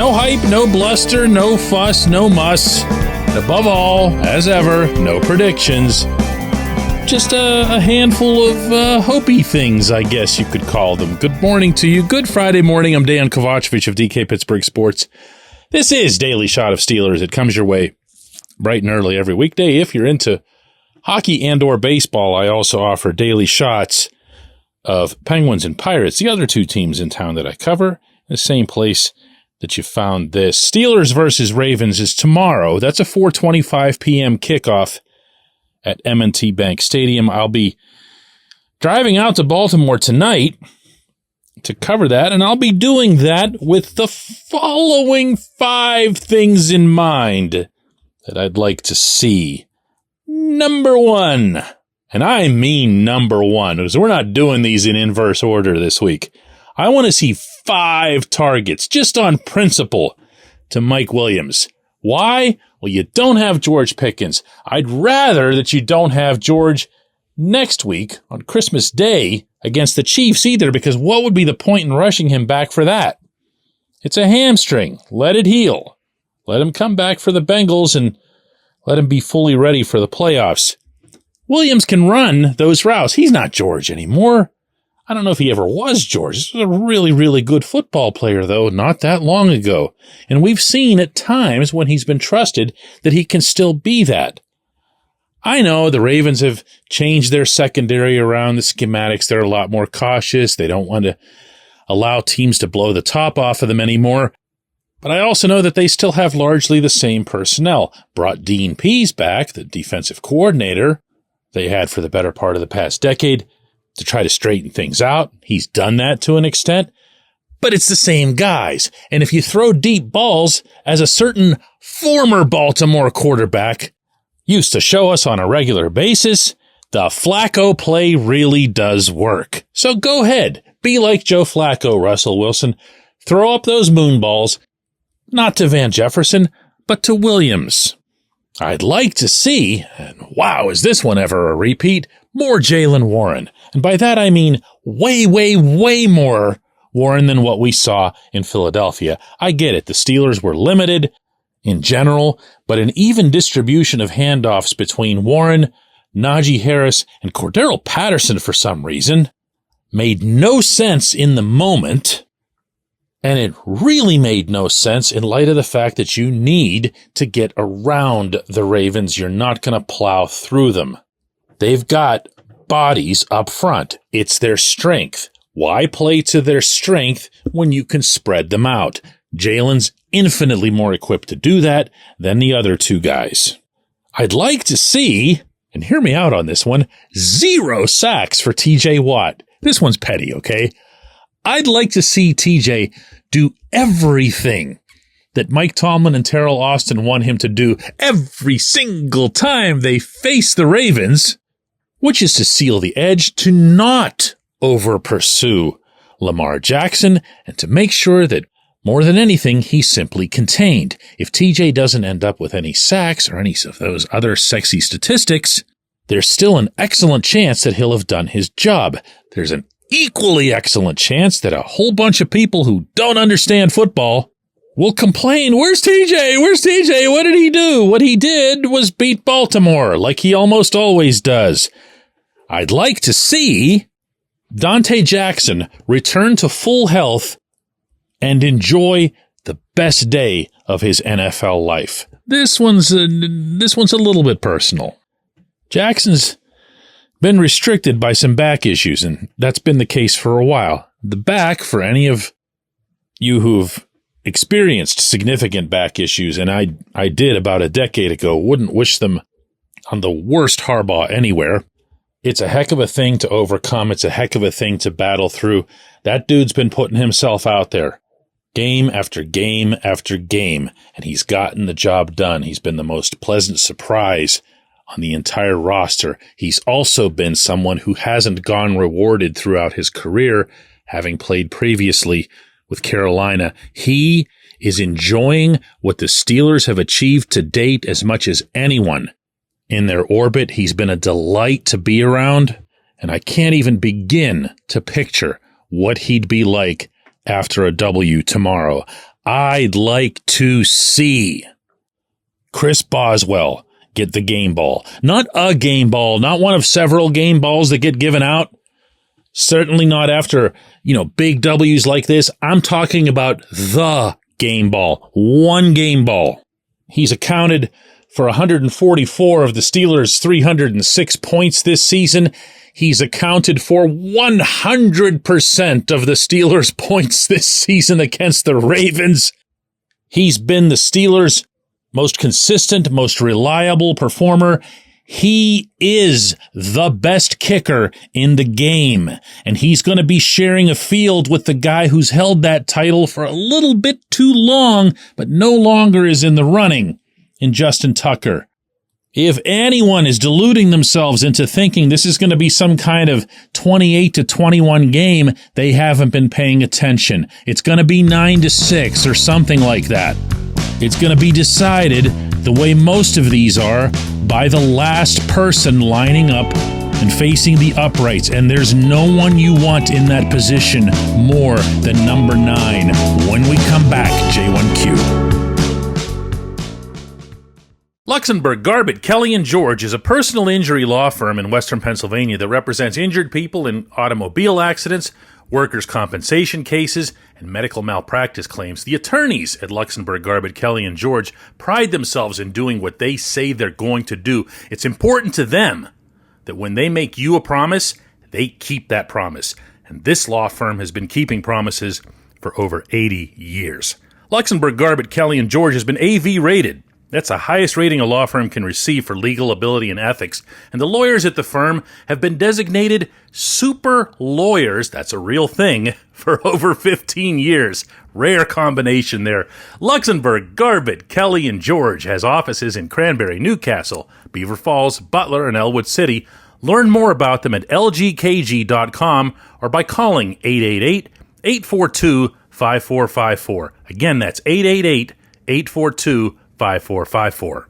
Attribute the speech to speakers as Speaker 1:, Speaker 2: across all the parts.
Speaker 1: No hype, no bluster, no fuss, no muss. And above all, as ever, no predictions. Just a handful of hopey things, I guess you could call them. Good morning to you. Good Friday morning. I'm Dejan Kovacevic of DK Pittsburgh Sports. This is Daily Shot of Steelers. It comes your way bright and early every weekday. If you're into hockey and or baseball, I also offer daily shots of Penguins and Pirates, the other two teams in town that I cover, the same place that you found this. Steelers versus Ravens is tomorrow. That's a 4:25 p.m. kickoff at M&T Bank Stadium. I'll be driving out to Baltimore tonight to cover that, and I'll be doing that with the following 5 things in mind that I'd like to see. Number 1, and I mean number 1, because we're not doing these in inverse order this week. I want to see 5 targets, just on principle, to Mike Williams. Why? Well, you don't have George Pickens. I'd rather that you don't have George next week on Christmas Day against the Chiefs either, because what would be the point in rushing him back for that? It's a hamstring. Let it heal. Let him come back for the Bengals and let him be fully ready for the playoffs. Williams can run those routes. He's not George anymore. I don't know if he ever was George. He was a really, really good football player, though, not that long ago. And we've seen at times when he's been trusted that he can still be that. I know the Ravens have changed their secondary around the schematics. They're a lot more cautious. They don't want to allow teams to blow the top off of them anymore. But I also know that they still have largely the same personnel. Brought Dean Pease back, the defensive coordinator they had for the better part of the past decade, to try to straighten things out. He's done that to an extent, but it's the same guys. And if you throw deep balls, as a certain former Baltimore quarterback used to show us on a regular basis, the Flacco play really does work. So go ahead, be like Joe Flacco, Russell Wilson. Throw up those moon balls, not to Van Jefferson, but to Williams. I'd like to see, and wow, is this one ever a repeat, more Jaylen Warren. And by that I mean way, way, way more Warren than what we saw in Philadelphia. I get it. The Steelers were limited in general, but an even distribution of handoffs between Warren, Najee Harris, and Cordero Patterson for some reason made no sense in the moment. And it really made no sense in light of the fact that you need to get around the Ravens. You're not going to plow through them. They've got bodies up front. It's their strength. Why play to their strength when you can spread them out? Jalen's infinitely more equipped to do that than the other two guys. I'd like to see, and hear me out on this one, 0 sacks for TJ Watt. This one's petty, okay? I'd like to see TJ do everything that Mike Tomlin and Terrell Austin want him to do every single time they face the Ravens, which is to seal the edge, to not over-pursue Lamar Jackson, and to make sure that, more than anything, he's simply contained. If TJ doesn't end up with any sacks or any of those other sexy statistics, there's still an excellent chance that he'll have done his job. There's an equally excellent chance that a whole bunch of people who don't understand football will complain, where's TJ? Where's TJ? What did he do? What he did was beat Baltimore, like he almost always does. I'd like to see Dante Jackson return to full health and enjoy the best day of his NFL life. This one's a little bit personal. Jackson's been restricted by some back issues, and that's been the case for a while. The back, for any of you who've experienced significant back issues, and I did about a decade ago, wouldn't wish them on the worst Harbaugh anywhere. It's a heck of a thing to overcome. It's a heck of a thing to battle through. That dude's been putting himself out there game after game after game, and he's gotten the job done. He's been the most pleasant surprise on the entire roster. He's also been someone who hasn't gone rewarded throughout his career, having played previously with Carolina. He is enjoying what the Steelers have achieved to date as much as anyone in their orbit. He's been a delight to be around, and I can't even begin to picture what he'd be like after a W tomorrow. I'd like to see Chris Boswell get the game ball. Not a game ball, not one of several game balls that get given out. Certainly not after, big W's like this. I'm talking about the game ball. One game ball. He's accounted for 144 of the Steelers' 306 points this season. He's accounted for 100% of the Steelers' points this season against the Ravens. He's been the Steelers' most consistent, most reliable performer. He is the best kicker in the game, and he's going to be sharing a field with the guy who's held that title for a little bit too long, but no longer is in the running, in Justin Tucker. If anyone is deluding themselves into thinking this is going to be some kind of 28-21 game, they haven't been paying attention. It's going to be 9-6 or something like that. It's going to be decided, the way most of these are, by the last person lining up and facing the uprights. And there's no one you want in that position more than number 9. When we come back, J1Q. Luxembourg, Garbett, Kelly & George is a personal injury law firm in Western Pennsylvania that represents injured people in automobile accidents, workers' compensation cases, and medical malpractice claims. The attorneys at Luxembourg, Garbett, Kelly & George pride themselves in doing what they say they're going to do. It's important to them that when they make you a promise, they keep that promise. And this law firm has been keeping promises for over 80 years. Luxembourg, Garbett, Kelly & George has been AV rated. That's the highest rating a law firm can receive for legal ability and ethics. And the lawyers at the firm have been designated super lawyers, that's a real thing, for over 15 years. Rare combination there. Luxembourg, Garbett, Kelly & George has offices in Cranberry, Newcastle, Beaver Falls, Butler, and Elwood City. Learn more about them at lgkg.com or by calling 888-842-5454. Again, that's 888-842-5454.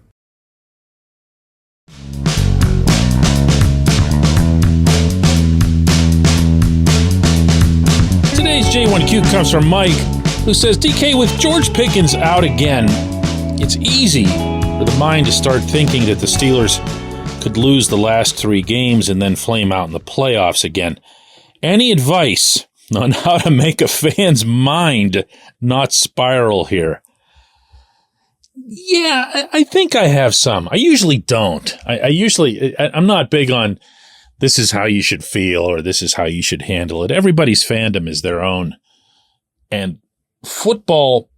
Speaker 1: Today's J1Q comes from Mike, who says, DK, with George Pickens out again, it's easy for the mind to start thinking that the Steelers could lose the last 3 games and then flame out in the playoffs again. Any advice on how to make a fan's mind not spiral here? Yeah, I think I have some. I usually don't. I'm not big on this is how you should feel or this is how you should handle it. Everybody's fandom is their own. And football,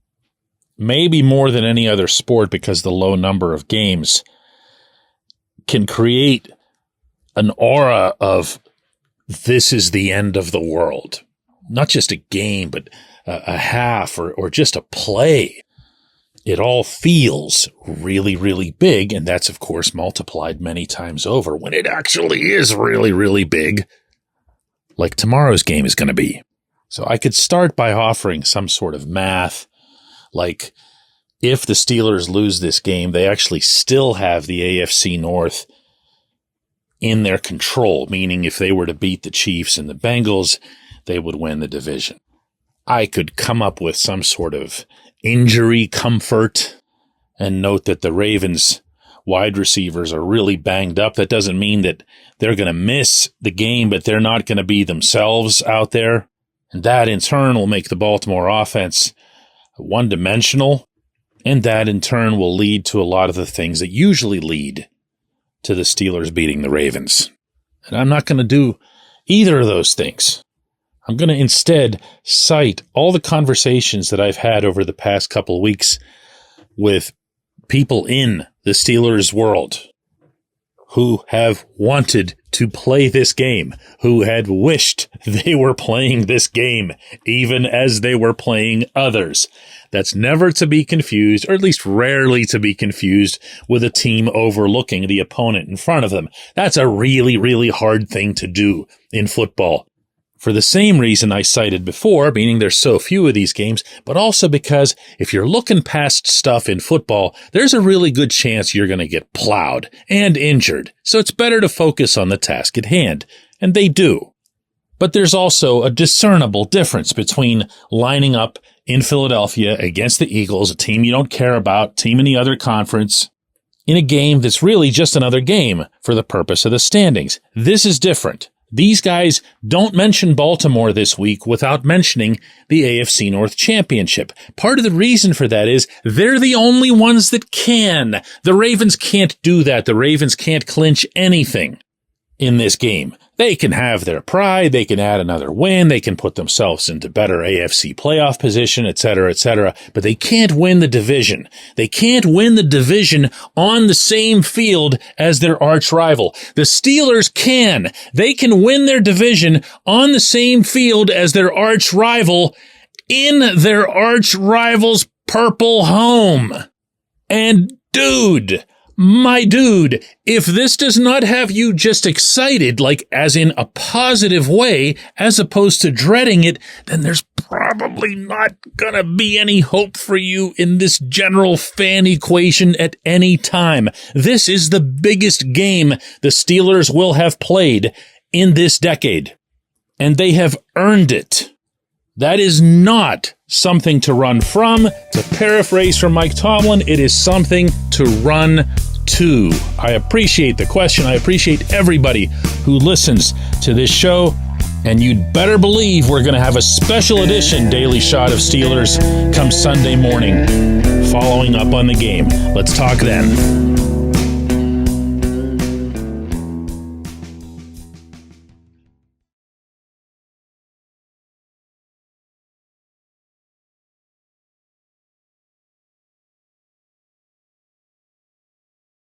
Speaker 1: maybe more than any other sport because the low number of games, can create an aura of this is the end of the world. Not just a game, but a half or just a play. It all feels really, really big, and that's, of course, multiplied many times over when it actually is really, really big, like tomorrow's game is going to be. So I could start by offering some sort of math, like if the Steelers lose this game, they actually still have the AFC North in their control, meaning if they were to beat the Chiefs and the Bengals, they would win the division. I could come up with some sort of injury comfort and note that the Ravens wide receivers are really banged up. That doesn't mean that they're going to miss the game, but they're not going to be themselves out there. And that in turn will make the Baltimore offense one-dimensional. And that in turn will lead to a lot of the things that usually lead to the Steelers beating the Ravens. And I'm not going to do either of those things. I'm going to instead cite all the conversations that I've had over the past couple of weeks with people in the Steelers world who have wanted to play this game, who had wished they were playing this game, even as they were playing others. That's never to be confused, or at least rarely to be confused, with a team overlooking the opponent in front of them. That's a really, really hard thing to do in football. For the same reason I cited before, meaning there's so few of these games, but also because if you're looking past stuff in football, there's a really good chance you're going to get plowed and injured. So it's better to focus on the task at hand. And they do. But there's also a discernible difference between lining up in Philadelphia against the Eagles, a team you don't care about, team in the other conference, in a game that's really just another game for the purpose of the standings. This is different. These guys don't mention Baltimore this week without mentioning the AFC North Championship. Part of the reason for that is they're the only ones that can. The Ravens can't do that. The Ravens can't clinch anything in this game. They can have their pride, they can add another win, they can put themselves into better AFC playoff position, etc., but they can't win the division. They can't win the division on the same field as their arch rival. The Steelers can. They can win their division on the same field as their arch rival in their arch rival's purple home. And dude, my dude, if this does not have you just excited, like as in a positive way, as opposed to dreading it, then there's probably not gonna be any hope for you in this general fan equation at any time. This is the biggest game the Steelers will have played in this decade, and they have earned it. That is not something to run from. To paraphrase from Mike Tomlin, it is something to run to. I appreciate the question. I appreciate everybody who listens to this show. And you'd better believe we're going to have a special edition Daily Shot of Steelers come Sunday morning, following up on the game. Let's talk then.